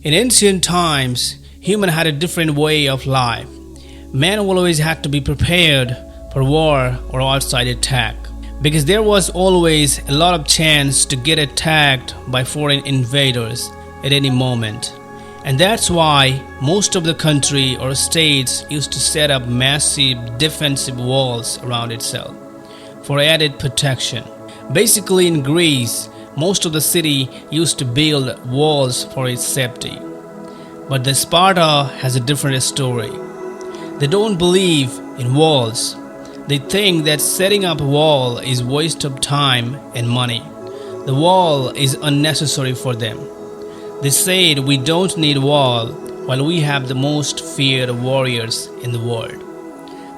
In ancient times, human had a different way of life. Man always had to be prepared for war or outside attack because there was always a lot of chance to get attacked by foreign invaders at any moment. And that's why most of the country or states used to set up massive defensive walls around itself for added protection. Basically in Greece, most of the city used to build walls for its safety. But the Sparta has a different story. They don't believe in walls. They think that setting up a wall is waste of time and money. The wall is unnecessary for them. They said we don't need a wall while we have the most feared warriors in the world.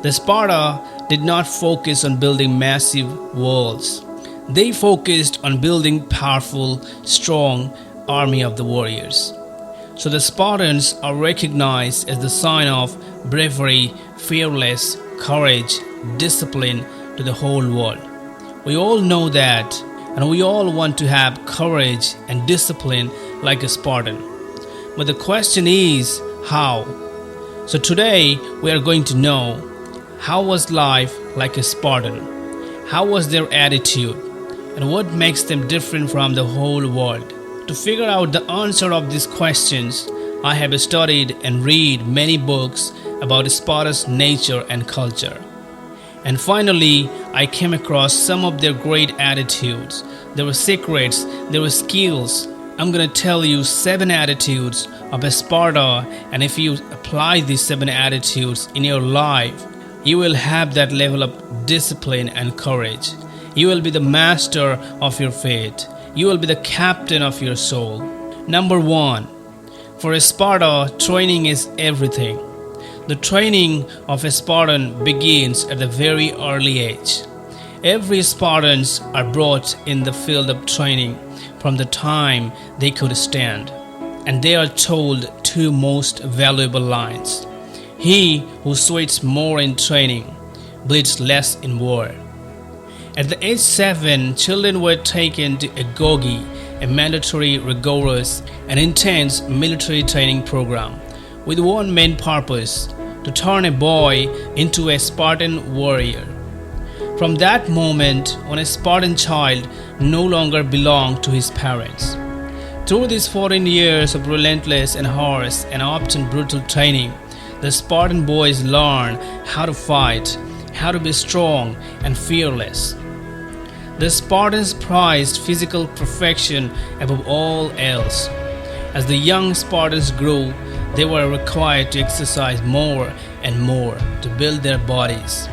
The Sparta did not focus on building massive walls. They focused on building powerful, strong army of the warriors. So the Spartans are recognized as the sign of bravery, fearless, courage, discipline to the whole world. We all know that, and we all want to have courage and discipline like a Spartan. But the question is, how? So today we are going to know how was life like a Spartan? How was their attitude? And what makes them different from the whole world? To figure out the answer of these questions, I have studied and read many books about Sparta's nature and culture. And finally, I came across some of their great attitudes. There were secrets, there were skills. I'm going to tell you 7 attitudes of a Sparta, and if you apply these 7 attitudes in your life, you will have that level of discipline and courage. You will be the master of your fate. You will be the captain of your soul. Number 1. For a Sparta, training is everything. The training of a Spartan begins at a very early age. Every Spartans are brought in the field of training from the time they could stand, and they are told 2 most valuable lines. He who sweats more in training bleeds less in war. At the age 7, children were taken to agoge, a mandatory, rigorous, and intense military training program with one main purpose: to turn a boy into a Spartan warrior. From that moment on, a Spartan child no longer belonged to his parents. Through these 14 years of relentless and harsh and often brutal training, the Spartan boys learn how to fight, how to be strong and fearless. The Spartans prized physical perfection above all else. As the young Spartans grew, they were required to exercise more and more to build their bodies.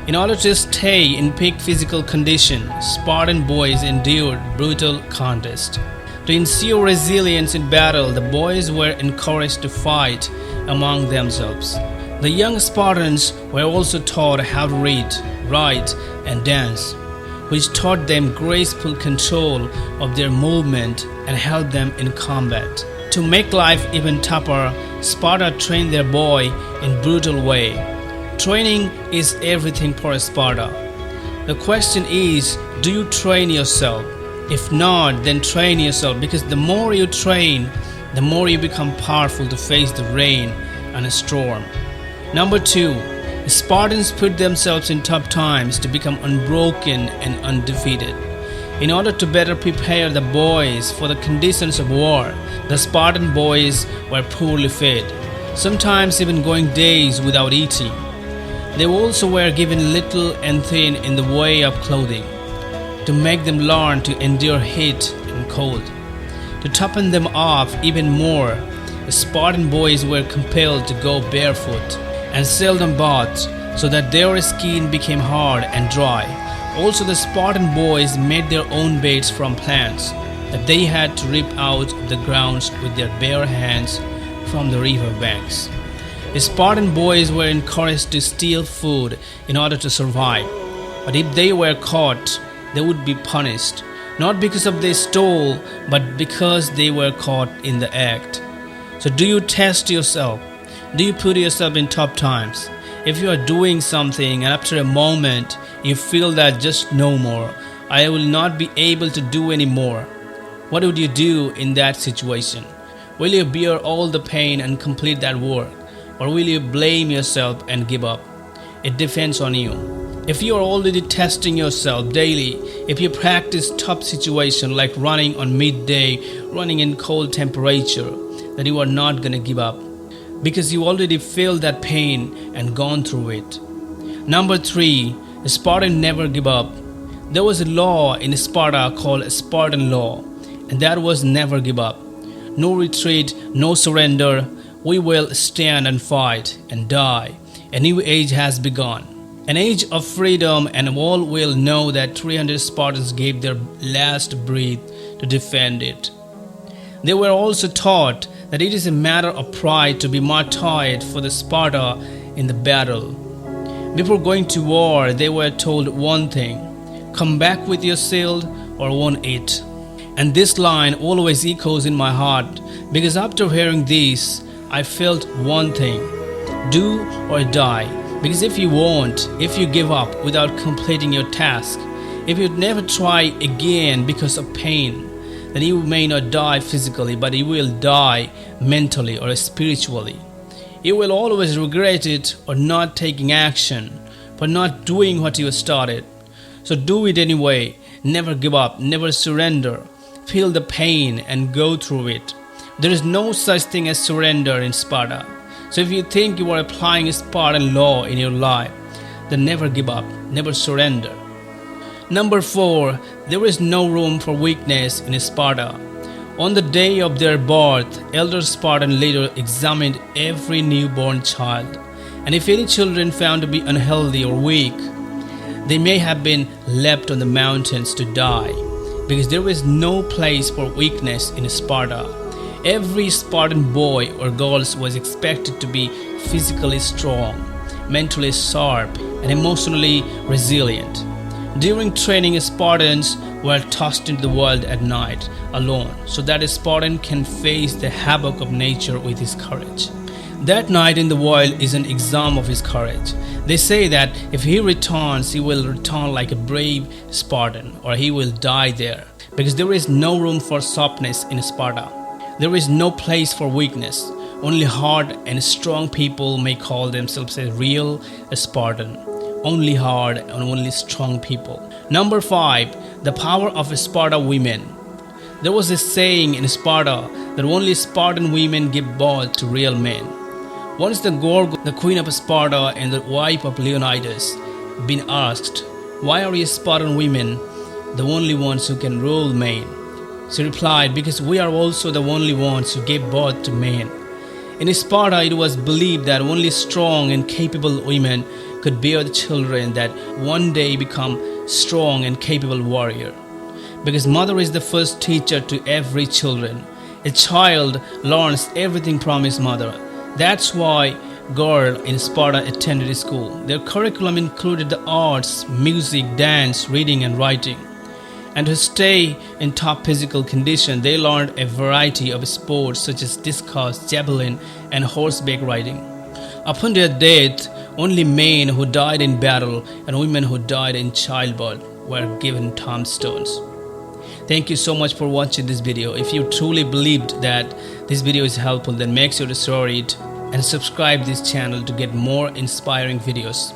In order to stay in peak physical condition, Spartan boys endured brutal contests. To ensure resilience in battle, the boys were encouraged to fight among themselves. The young Spartans were also taught how to read, write, and dance, which taught them graceful control of their movement and helped them in combat. To make life even tougher, Sparta trained their boy in brutal way. Training is everything for Sparta. The question is, do you train yourself? If not, then train yourself, because the more you train, the more you become powerful to face the rain and a storm. Number 2, Spartans put themselves in tough times to become unbroken and undefeated. In order to better prepare the boys for the conditions of war, the Spartan boys were poorly fed, sometimes even going days without eating. They also were given little and thin in the way of clothing, to make them learn to endure heat and cold. To toughen them up even more, the Spartan boys were compelled to go barefoot and seldom bathed, so that their skin became hard and dry. Also, the Spartan boys made their own beds from plants that they had to rip out of the grounds with their bare hands from the river banks. The Spartan boys were encouraged to steal food in order to survive, but if they were caught, they would be punished, not because of they stole, but because they were caught in the act. So do you test yourself? Do you put yourself in tough times? If you are doing something and after a moment you feel that just no more, I will not be able to do any more, what would you do in that situation? Will you bear all the pain and complete that work? Or will you blame yourself and give up? It depends on you. If you are already testing yourself daily, if you practice tough situations like running on midday, running in cold temperature, then you are not going to give up because you already feel that pain and gone through it. Number 3, a Spartan never give up. There was a law in Sparta called Spartan law, and that was never give up. No retreat, no surrender. We will stand and fight and die. A new age has begun. An age of freedom, and all will know that 300 Spartans gave their last breath to defend it. They were also taught that it is a matter of pride to be martyred for the Sparta in the battle. Before going to war, they were told one thing: come back with your shield or won it. And this line always echoes in my heart, because after hearing this, I felt one thing: do or die. Because if you won't, if you give up without completing your task, if you never try again because of pain, then you may not die physically, but you will die mentally or spiritually. You will always regret it or not taking action, for not doing what you started. So do it anyway. Never give up, never surrender. Feel the pain and go through it. There is no such thing as surrender in Sparta. So if you think you are applying Spartan law in your life, then never give up, never surrender. Number 4, there is no room for weakness in Sparta. On the day of their birth, elder Spartan leader examined every newborn child, and if any children found to be unhealthy or weak, they may have been left on the mountains to die, because there was no place for weakness in Sparta. Every Spartan boy or girl was expected to be physically strong, mentally sharp, and emotionally resilient. During training, Spartans were tossed into the world at night alone, so that a Spartan can face the havoc of nature with his courage. That night in the wild is an exam of his courage. They say that if he returns, he will return like a brave Spartan, or he will die there, because there is no room for softness in Sparta. There is no place for weakness. Only hard and strong people may call themselves a real Spartan. Only hard and only strong people. Number 5, the power of Sparta women. There was a saying in Sparta that only Spartan women give birth to real men. Once the Gorgo, the queen of Sparta and the wife of Leonidas, been asked, "Why are you Spartan women the only ones who can rule men?" She replied, "Because we are also the only ones who gave birth to men." In Sparta, it was believed that only strong and capable women could bear the children that one day become strong and capable warrior. Because mother is the first teacher to every children. A child learns everything from his mother. That's why girls in Sparta attended school. Their curriculum included the arts, music, dance, reading, and writing. And to stay in top physical condition, they learned a variety of sports such as discus, javelin, and horseback riding. Upon their death, only men who died in battle and women who died in childbirth were given tombstones. Thank you so much for watching this video. If you truly believed that this video is helpful, then make sure to share it and subscribe this channel to get more inspiring videos.